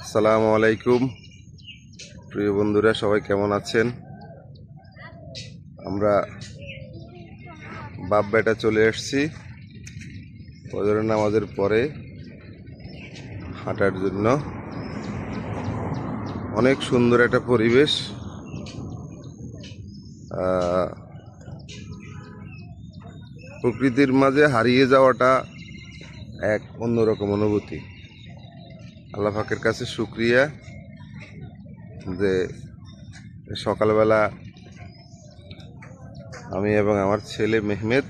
আসসালামু আলাইকুম প্রিয় বন্ধুরা, সবাই কেমন আছেন? আমরা বাপ বেটা চলে এসেছি ফজরের নামাজের পরে হাঁটার জন্য। অনেক সুন্দর একটা পরিবেশ। প্রকৃতির মাঝে হারিয়ে যাওয়াটা এক অন্যরকম অনুভূতি। আল্লাহ পাকের কাছে শুকরিয়া যে সকালবেলা আমি এবং আমার ছেলে মেহমেদ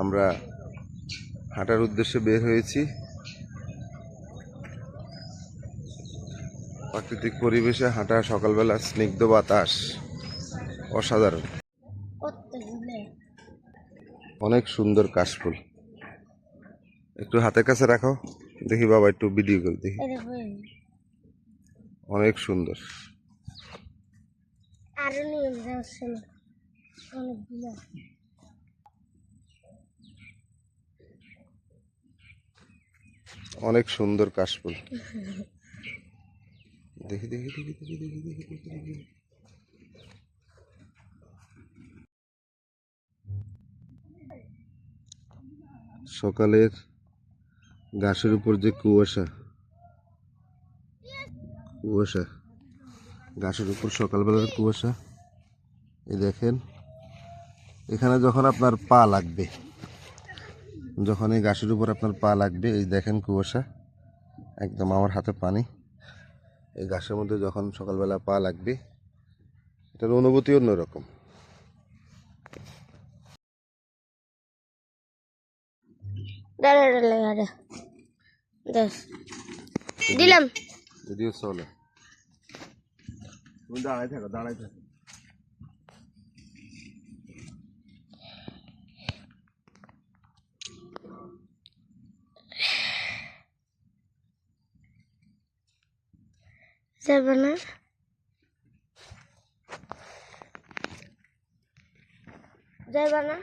আমরা হাঁটার উদ্দেশ্যে বের হয়েছি। প্রাকৃতিক পরিবেশে হাঁটা, সকালবেলা স্নিগ্ধ বাতাস অসাধারণ। অনেক সুন্দর কাশফুল। একটু হাতের কাছে রাখো, দেখি বাবা, একটু ভিডিও করে দেখি। অনেক সুন্দর। অনেক সুন্দর কাশফুল। দেখি দেখি দেখি দেখি দেখি দেখি দেখি দেখি। সকালের ঘাসের উপর যে কুয়াশা, কুয়াশা ঘাসের উপর সকালবেলার কুয়াশা। এই দেখেন, এখানে যখন আপনার পা লাগবে, যখন এই ঘাসের উপর আপনার পা লাগবে, এই দেখেন কুয়াশা একদম আমার হাতে পানি। এই ঘাসের মধ্যে যখন সকালবেলা পা লাগবে, এটার অনুভূতি অন্যরকম। দিলাম যদিও চলে, তুমি দাঁড়াই থাকো, দাঁড়াই থাকো। যাবে না, যাবে না।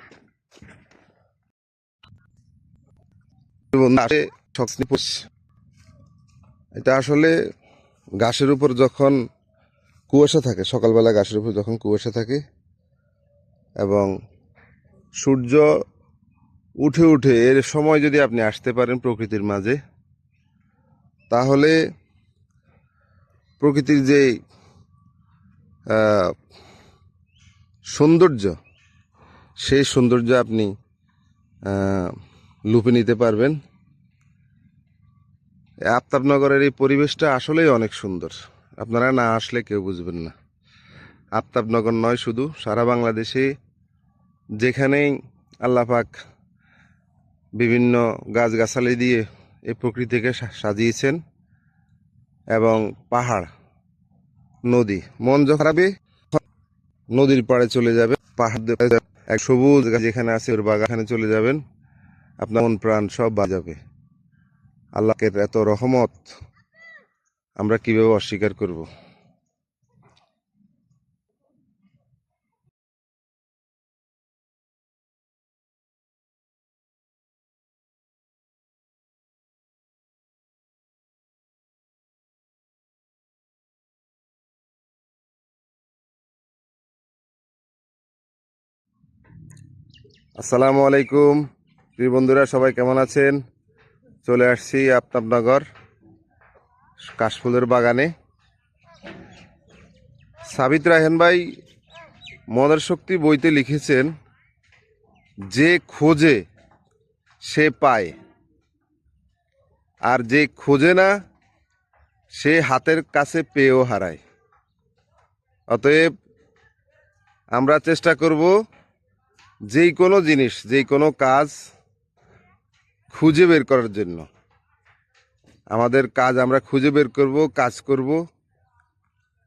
এটা আসলে ঘাসের উপর যখন কুয়াশা থাকে, সকালবেলা ঘাসের উপর যখন কুয়াশা থাকে এবং সূর্য উঠে উঠে এর সময় যদি আপনি আসতে পারেন প্রকৃতির মাঝে, তাহলে প্রকৃতির যে সৌন্দর্য, সেই সৌন্দর্য আপনি লুপে নিতে পারবেন। আফতাবনগরের এই পরিবেশটা আসলেই অনেক সুন্দর। আপনারা না আসলে কেউ বুঝবেন না। আফতাবনগর নয়, শুধু সারা বাংলাদেশে যেখানেই আল্লাহ পাক বিভিন্ন গাছগাছালি দিয়ে এই প্রকৃতিকে সাজিয়েছেন, এবং পাহাড়, নদী, মন যখন খারাপে নদীর পাড়ে চলে যাবে, পাহাড় এক সবুজ যেখানে আছে ওর বাগানে চলে যাবেন, আপনার মন প্রাণ সব বাজাবে। আল্লাহকে এত রহমত আমরা কিভাবে অস্বীকার করব? আসসালামু আলাইকুম প্রিয় বন্ধুরা, সবাই কেমন আছেন? চলে আসছি আফতাবনগর কাশফুলের বাগানে। সাবিত রায়হান ভাই মনের শক্তি বইতে লিখেছেন, যে খোঁজে সে পায়, আর যে খোঁজে না সে হাতের কাছে পেয়েও হারায়। অতএব আমরা চেষ্টা করব যেই কোনো জিনিস, যেই কোনো কাজ খুঁজে বের করার জন্য। আমাদের কাজ আমরা খুঁজে বের করব, কাজ করব,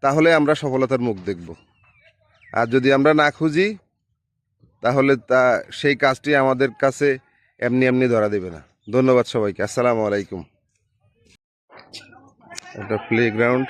তাহলে আমরা সফলতার মুখ দেখব। আর যদি আমরা না খুঁজি, তাহলে সেই কাজটি আমাদের কাছে এমনি এমনি ধরা দেবে না। ধন্যবাদ সবাইকে। আসসালামু আলাইকুম। একটা playground.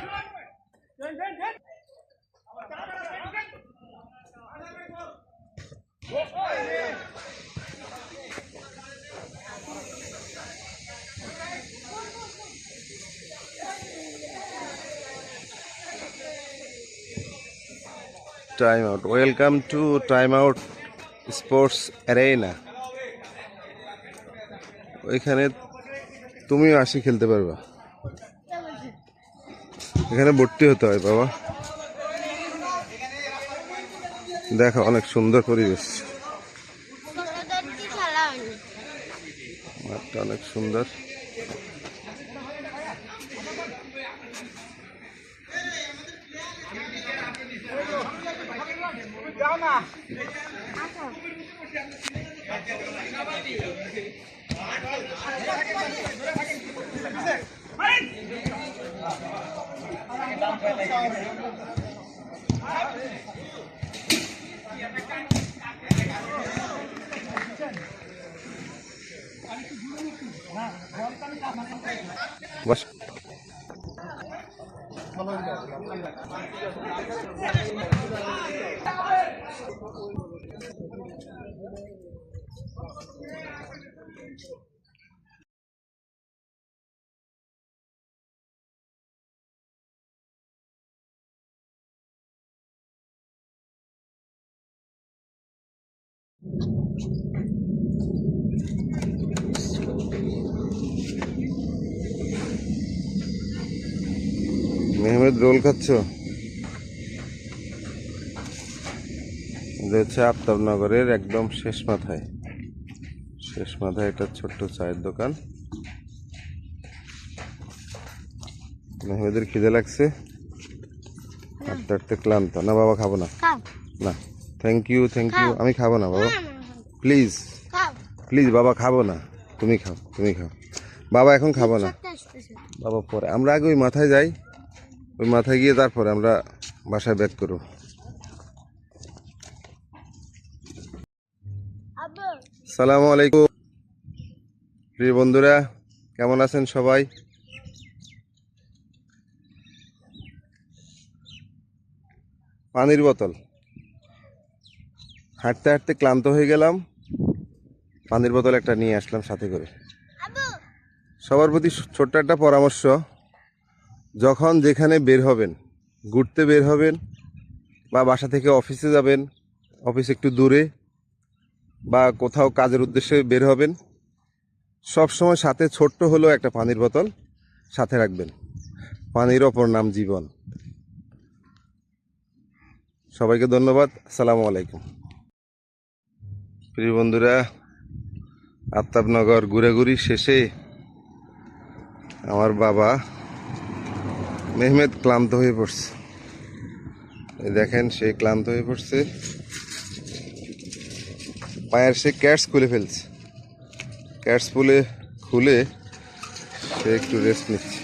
Time out, welcome to time out sports arena. ওইখানে তুমিও আসি খেলতে পারবা। এখানে ভর্তি হতে হয় বাবা। দেখো অনেক সুন্দর পরিবেশ, ছোটদের কি খেলা হয়নি? মাঠটা অনেক সুন্দর। বস। মেহমেদ রোল খাচ্ছ? এটা হচ্ছে আফতাবনগরের একদম শেষ মাথায় একটা ছোট্ট চায়ের দোকান। মেহমেদের খিদে লাগছে, হাঁটতে হাঁটতে ক্লান্ত। না বাবা খাবো না, খাও না থ্যাংক ইউ খাও। আমি খাবো না বাবা, প্লিজ খাও। প্লিজ বাবা খাবো না, তুমি খাও বাবা, এখন খাবো না সত্যি আসতেছে। বাবা, পরে আমরা আগে ওই মাথায় যাই, ওই মাথায় গিয়ে তারপরে আমরা বাসায় ব্যাক করবো। আব্বু সালামু আলাইকুম প্রিয় বন্ধুরা, কেমন আছেন সবাই? পানির বোতল, হাঁটতে হাঁটতে ক্লান্ত হয়ে গেলাম, পানির বোতল একটা নিয়ে আসলাম সাথে করে। আব্বু সবার প্রতি ছোট্ট একটা পরামর্শ, যখন যেখানে বের হবেন, ঘুরতে বের হবেন বা বাসা থেকে অফিসে যাবেন, অফিস একটু দূরে বা কোথাও কাজের উদ্দেশ্যে বের হবেন, সব সময় সাথে ছোট্ট হলেও একটা পানির বোতল সাথে রাখবেন। পানির অপর নাম জীবন। সবাইকে ধন্যবাদ, আসসালামু আলাইকুম। প্রিয় বন্ধুরা, আফতাবনগর ঘুরাঘুরি শেষে আমার বাবা মেহমেদ ক্লান্ত হয়ে পড়ছে। এই দেখেন, সে ক্লান্ত হয়ে পড়ছে, পায়ের সে ক্যাটস খুলে ফেলছে, ক্যাটস খুলে সে একটু রেস্ট নিচ্ছে।